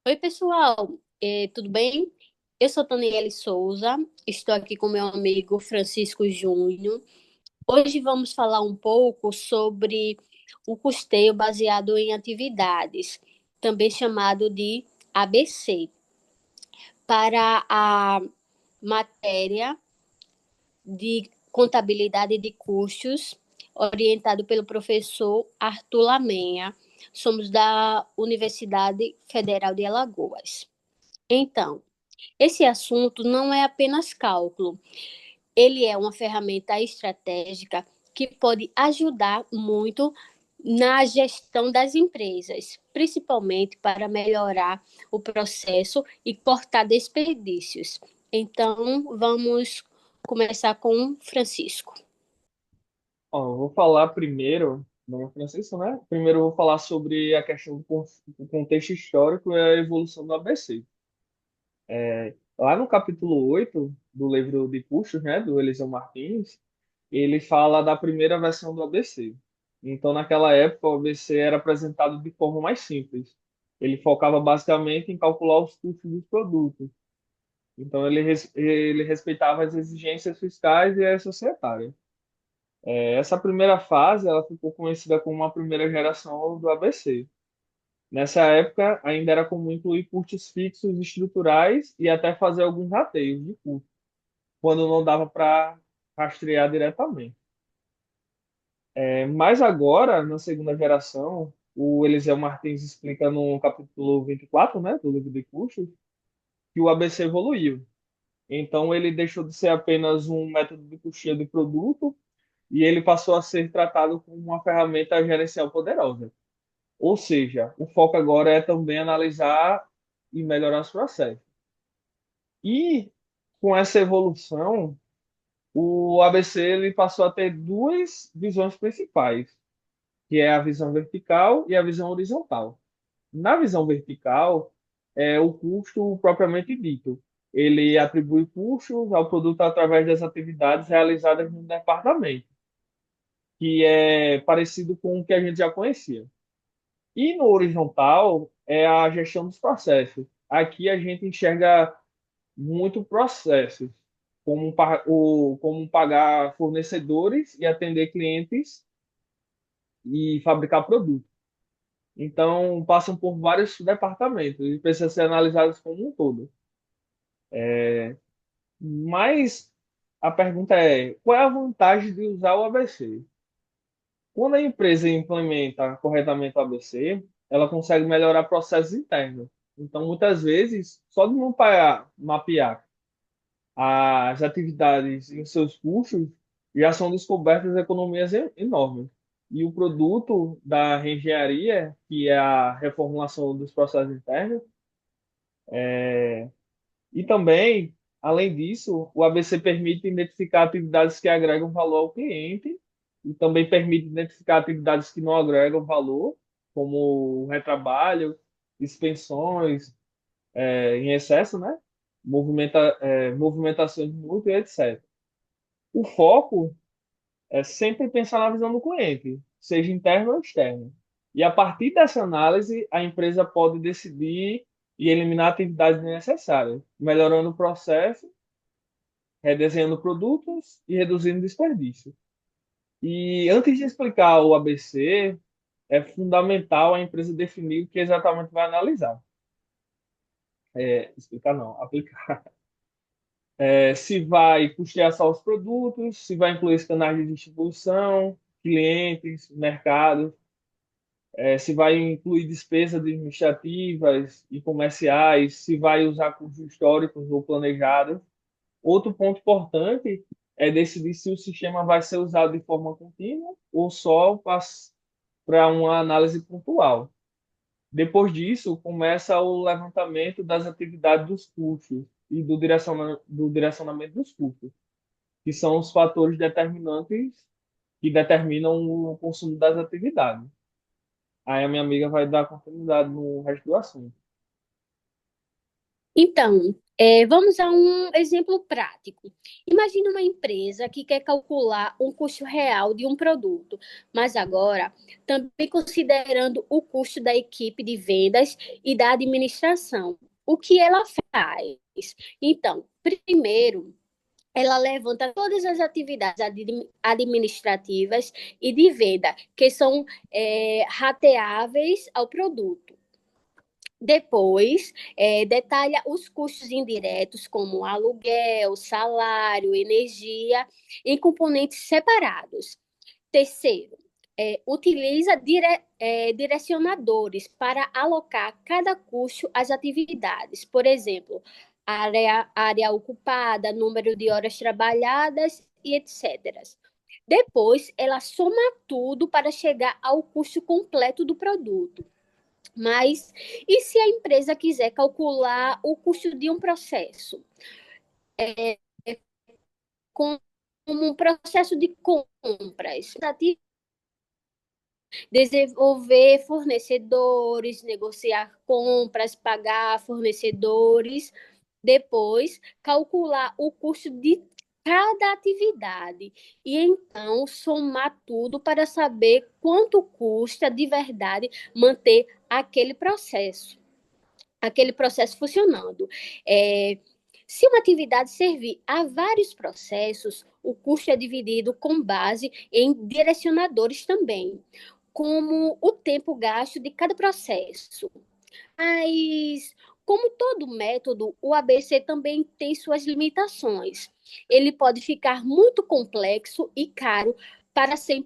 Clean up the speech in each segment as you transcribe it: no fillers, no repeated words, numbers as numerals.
Oi, pessoal, tudo bem? Eu sou Taniele Souza, estou aqui com meu amigo Francisco Júnior. Hoje vamos falar um pouco sobre o custeio baseado em atividades, também chamado de ABC, para a matéria de contabilidade de custos, orientado pelo professor Arthur Lamenha. Somos da Universidade Federal de Alagoas. Então, esse assunto não é apenas cálculo, ele é uma ferramenta estratégica que pode ajudar muito na gestão das empresas, principalmente para melhorar o processo e cortar desperdícios. Então, vamos começar com Francisco. Ó, eu vou falar primeiro, não é Francisco, né? Primeiro eu vou falar sobre a questão do contexto histórico e a evolução do ABC. Lá no capítulo 8 do livro de Custos, né, do Eliseu Martins, ele fala da primeira versão do ABC. Então, naquela época, o ABC era apresentado de forma mais simples. Ele focava basicamente em calcular os custos dos produtos. Então, ele respeitava as exigências fiscais e as societárias. Essa primeira fase, ela ficou conhecida como a primeira geração do ABC. Nessa época, ainda era comum incluir custos fixos estruturais e até fazer alguns rateios de custo, quando não dava para rastrear diretamente. Mas agora, na segunda geração, o Eliseu Martins explica no capítulo 24, né, do livro de custos, que o ABC evoluiu. Então, ele deixou de ser apenas um método de custeio de produto e ele passou a ser tratado como uma ferramenta gerencial poderosa. Ou seja, o foco agora é também analisar e melhorar os processos. E com essa evolução, o ABC ele passou a ter duas visões principais, que é a visão vertical e a visão horizontal. Na visão vertical, é o custo propriamente dito. Ele atribui custos ao produto através das atividades realizadas no departamento, que é parecido com o que a gente já conhecia. E no horizontal é a gestão dos processos. Aqui a gente enxerga muito processos, como pagar fornecedores e atender clientes e fabricar produtos. Então, passam por vários departamentos e precisam ser analisados como um todo. Mas a pergunta é, qual é a vantagem de usar o ABC? Quando a empresa implementa corretamente o ABC, ela consegue melhorar processos internos. Então, muitas vezes, só de mapear as atividades e os seus custos, já são descobertas economias enormes. E o produto da reengenharia, que é a reformulação dos processos internos, e também, além disso, o ABC permite identificar atividades que agregam valor ao cliente e também permite identificar atividades que não agregam valor, como o retrabalho, expensões em excesso, né? Movimentações de lucro, e etc. O foco é sempre pensar na visão do cliente, seja interno ou externo. E a partir dessa análise, a empresa pode decidir e eliminar atividades desnecessárias, melhorando o processo, redesenhando produtos e reduzindo desperdício. E antes de explicar o ABC, é fundamental a empresa definir o que exatamente vai analisar. Explicar não, aplicar. Se vai custear só os produtos, se vai incluir os canais de distribuição, clientes, mercado, se vai incluir despesas administrativas e comerciais, se vai usar custos históricos ou planejados. Outro ponto importante é decidir se o sistema vai ser usado de forma contínua ou só para uma análise pontual. Depois disso, começa o levantamento das atividades dos custos e do direcionamento dos custos, que são os fatores determinantes que determinam o consumo das atividades. Aí a minha amiga vai dar continuidade no resto do assunto. Então, Vamos a um exemplo prático. Imagine uma empresa que quer calcular um custo real de um produto, mas agora também considerando o custo da equipe de vendas e da administração. O que ela faz? Então, primeiro, ela levanta todas as atividades administrativas e de venda que são rateáveis ao produto. Depois, detalha os custos indiretos, como aluguel, salário, energia, em componentes separados. Terceiro, utiliza direcionadores para alocar cada custo às atividades. Por exemplo, área ocupada, número de horas trabalhadas e etc. Depois, ela soma tudo para chegar ao custo completo do produto. Mas e se a empresa quiser calcular o custo de um processo, como um processo de compras, desenvolver fornecedores, negociar compras, pagar fornecedores, depois calcular o custo de cada atividade e então somar tudo para saber quanto custa de verdade manter aquele processo funcionando. Se uma atividade servir a vários processos, o custo é dividido com base em direcionadores também, como o tempo gasto de cada processo. Mas, como todo método, o ABC também tem suas limitações. Ele pode ficar muito complexo e caro para ser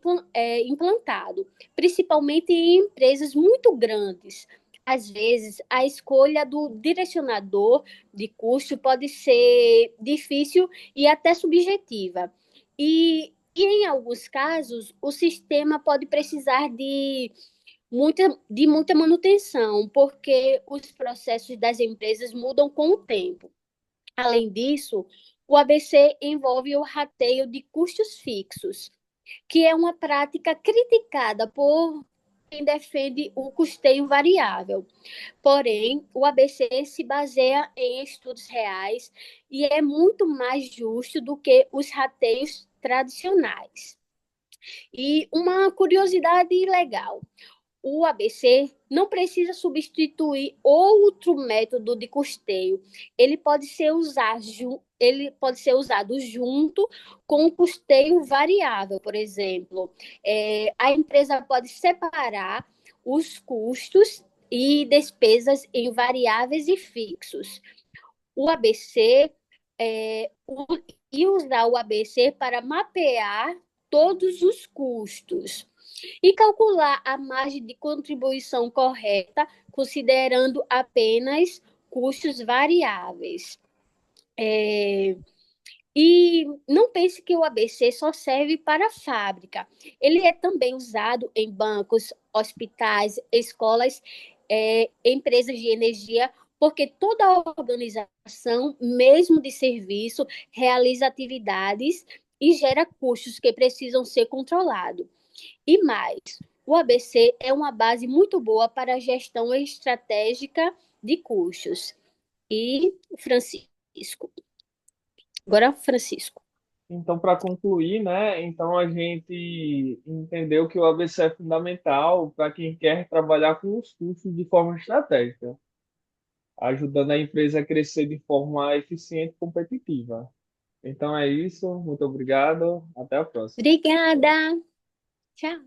implantado, principalmente em empresas muito grandes. Às vezes, a escolha do direcionador de custo pode ser difícil e até subjetiva. Em alguns casos, o sistema pode precisar de muita manutenção, porque os processos das empresas mudam com o tempo. Além disso, o ABC envolve o rateio de custos fixos, que é uma prática criticada por quem defende o custeio variável. Porém, o ABC se baseia em estudos reais e é muito mais justo do que os rateios tradicionais. E uma curiosidade legal: o ABC não precisa substituir outro método de custeio. Ele pode ser usado junto com o custeio variável, por exemplo. A empresa pode separar os custos e despesas em variáveis e fixos. O ABC é, o, e usar o ABC para mapear todos os custos e calcular a margem de contribuição correta, considerando apenas custos variáveis. É, e não pense que o ABC só serve para a fábrica. Ele é também usado em bancos, hospitais, escolas, empresas de energia, porque toda organização, mesmo de serviço, realiza atividades e gera custos que precisam ser controlados. E mais, o ABC é uma base muito boa para a gestão estratégica de custos. E Francisco. Agora, Francisco. Então, para concluir, né? Então a gente entendeu que o ABC é fundamental para quem quer trabalhar com os custos de forma estratégica, ajudando a empresa a crescer de forma eficiente e competitiva. Então é isso. Muito obrigado. Até a próxima. Obrigada. Tchau.